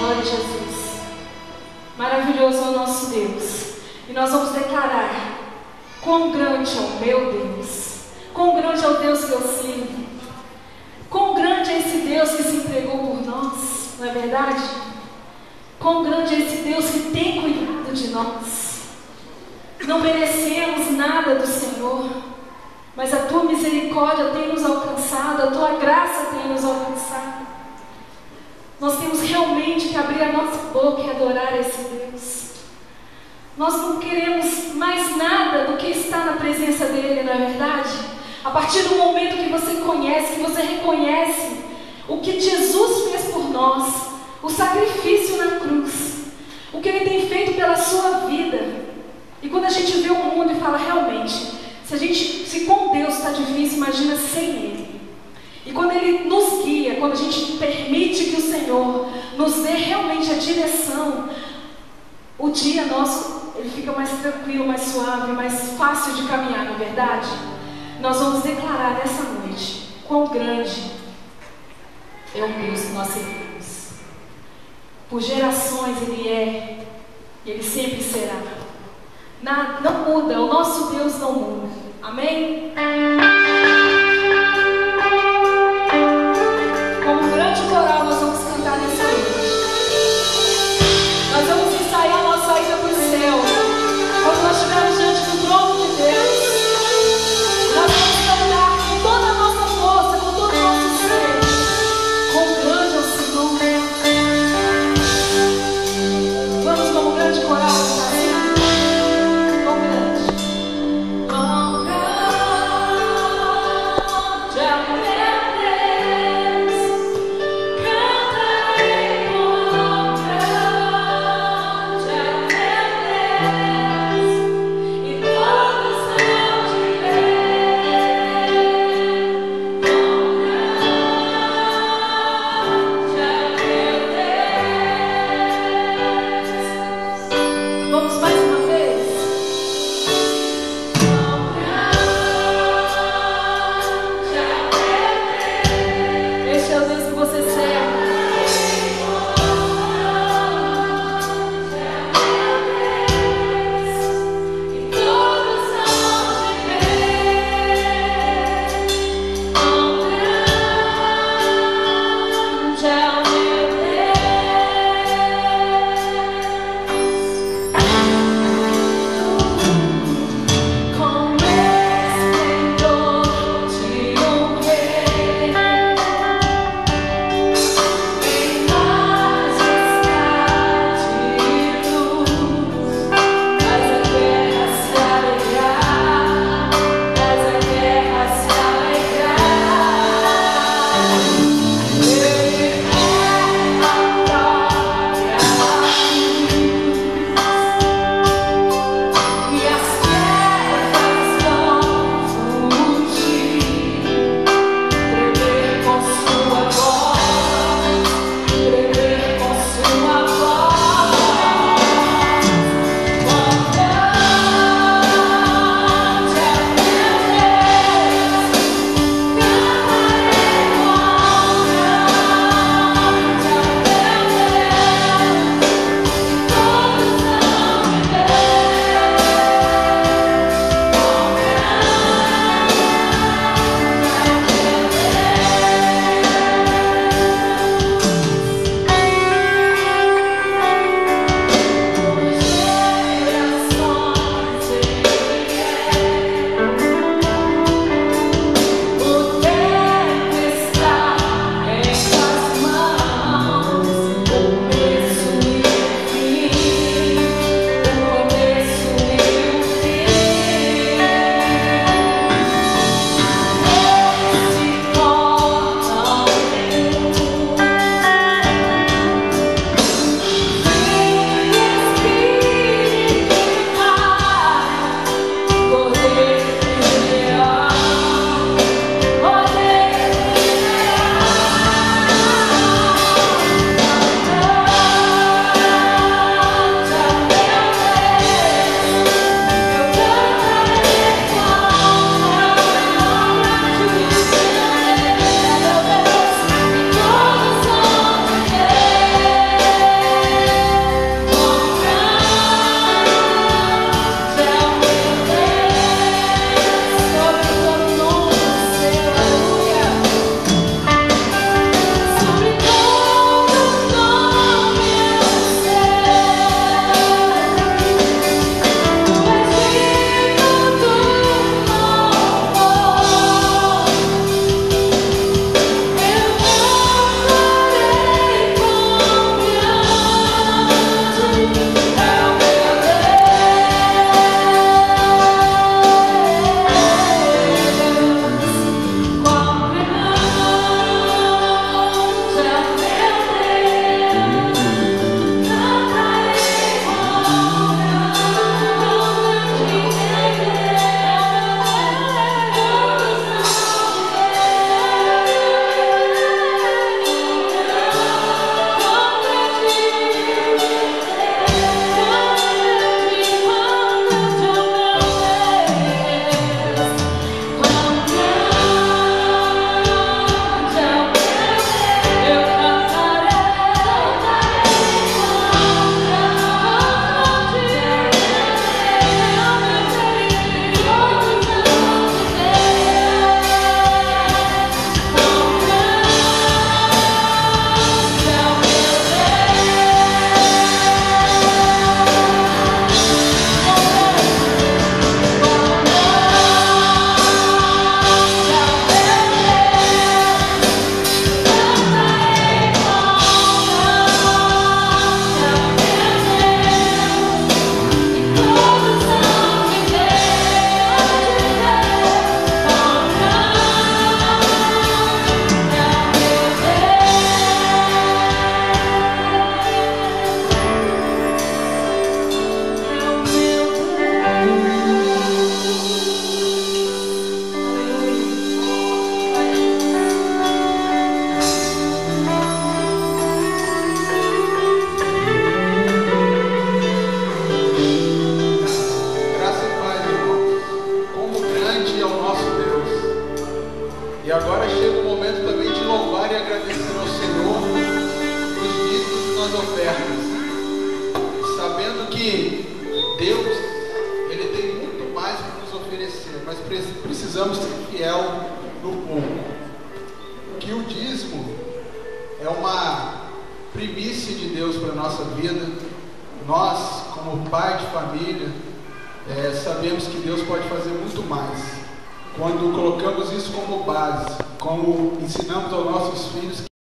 Glória a Jesus. Maravilhoso é o nosso Deus. E nós vamos declarar: quão grande é o meu Deus, quão grande é o Deus que eu sirvo, quão grande é esse Deus que se entregou por nós, não é verdade? Quão grande é esse Deus que tem cuidado de nós. Não merecemos nada do Senhor, mas a tua misericórdia tem nos alcançado, a tua graça tem nos alcançado. Nós temos realmente que abrir a nossa boca e adorar esse Deus. Nós não queremos mais nada do que estar na presença dEle, não é verdade? A partir do momento que você conhece, que você reconhece o que Jesus fez por nós, o sacrifício na cruz, o que Ele tem feito pela sua vida. E quando a gente vê o mundo e fala, realmente, se com Deus está difícil, imagina sem Ele. E quando Ele nos guia, quando a gente permite que o Senhor nos dê realmente a direção, o dia nosso, ele fica mais tranquilo, mais suave, mais fácil de caminhar, não é verdade? Nós vamos declarar nessa noite quão grande é o Deus que nós servimos. Por gerações Ele é, e Ele sempre será. Nada, não muda, o nosso Deus não muda. Amém? Como um grande coral nós vamos cantar nessa noite. Nós vamos ensaiar a nossa ida para o céu. Quando nós estivermos diante do trono de Deus, nós vamos cantar com toda a nossa força, com todo o nosso ser. Quão grande é o Senhor. Vamos como um grande coral cantar assim. Quão grande. Quão grande. E agora chega o momento também de louvar e agradecer ao Senhor os dízimos nas ofertas, sabendo que Deus, Ele tem muito mais para nos oferecer, mas precisamos ser fiel no pouco. Que o dízimo é uma primícia de Deus para a nossa vida. Nós, como pai de família, sabemos que Deus pode fazer muito mais quando colocamos isso como base, como ensinamos aos nossos filhos